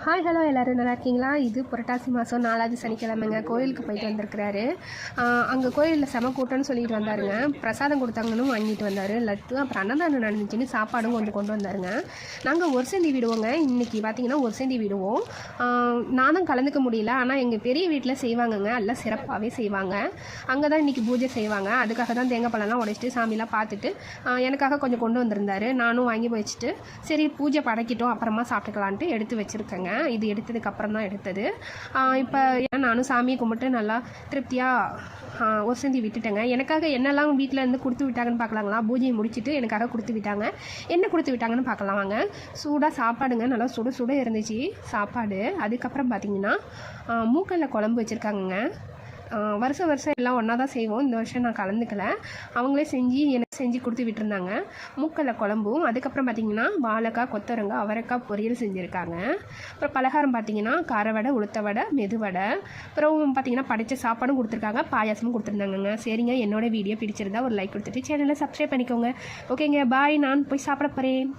Hi hello எல்லோரும் நல்லா இருக்கீங்களா? இது புரட்டாசி மாதம் 4வது சனிக்கிழமைங்க. கோயிலுக்கு போயிட்டு வந்திருக்கிறாரு. அங்கே கோயிலில் செம கூட்டம்னு சொல்லிட்டு வந்தாருங்க. பிரசாதம் கொடுத்தாங்கன்னு வாங்கிட்டு வந்தார். லட்டு அப்புறம் அன்னதானம் நடந்துச்சுன்னு சாப்பாடும் கொஞ்சம் கொண்டு வந்தாருங்க. நாங்கள் ஒரு சேந்தி விடுவோங்க. இன்றைக்கி பார்த்திங்கன்னா ஒரு சேந்தி விடுவோம். நானும் கலந்துக்க முடியல. ஆனால் எங்கள் பெரிய வீட்டில் செய்வாங்கங்க. எல்லாம் சிறப்பாகவே செய்வாங்க. அங்கே தான் இன்றைக்கி பூஜை செய்வாங்க. அதுக்காக தான் தேங்காய் பழம்லாம் உடைச்சிட்டு சாமிலாம் பார்த்துட்டு எனக்காக கொஞ்சம் கொண்டு வந்திருந்தாரு. நானும் வாங்கி வச்சுட்டு சரி பூஜை படைக்கிட்டோம் அப்புறமா சாப்பிட்டுக்கலான்ட்டு எடுத்து வச்சுருக்கேங்க. இது எடுத்ததுக்கு அப்புறம் தான் எடுத்தது. இப்போ நானும் சாமியை கும்பிட்டு நல்லா திருப்தியாக ஒரு சேந்தி விட்டுட்டேங்க. எனக்காக என்னெல்லாம் வீட்டில் இருந்து கொடுத்து விட்டாங்கன்னு பார்க்கலாங்களா? பூஜையை முடிச்சுட்டு எனக்காக கொடுத்து விட்டாங்க. என்ன கொடுத்து விட்டாங்கன்னு பார்க்கலாம் வாங்க. சூடாக சாப்பாடுங்க. நல்லா சுட சுட இருந்துச்சு சாப்பாடு. அதுக்கப்புறம் பார்த்திங்கன்னா மூக்கல்ல குழம்பு வச்சுருக்காங்கங்க. வருஷம் எல்லாம் ஒன்றா தான் செய்வோம். இந்த வருஷம் நான் கலந்துக்கல. அவங்களே எனக்கு செஞ்சு கொடுத்து விட்டுருந்தாங்க. மூக்கல்ல குழம்பும், அதுக்கப்புறம் பார்த்திங்கன்னா வாழைக்காய், கொத்தவரங்காய், அவரைக்காய் பொரியல் செஞ்சுருக்காங்க. அப்புறம் பலகாரம் பார்த்திங்கன்னா கார வடை, உளுத்த வடை, மெதுவடை, அப்புறம் பார்த்திங்கன்னா படித்த சாப்பாடும் கொடுத்துருக்காங்க, பாயாசமும் கொடுத்துருந்தாங்கங்க. சரிங்க, என்னோடய வீடியோ பிடிச்சிருந்தா ஒரு லைக் கொடுத்துட்டு சேனலை சப்ஸ்கிரைப் பண்ணிக்கோங்க. ஓகேங்க, பாய். நான் போய் சாப்பிட போகிறேன்.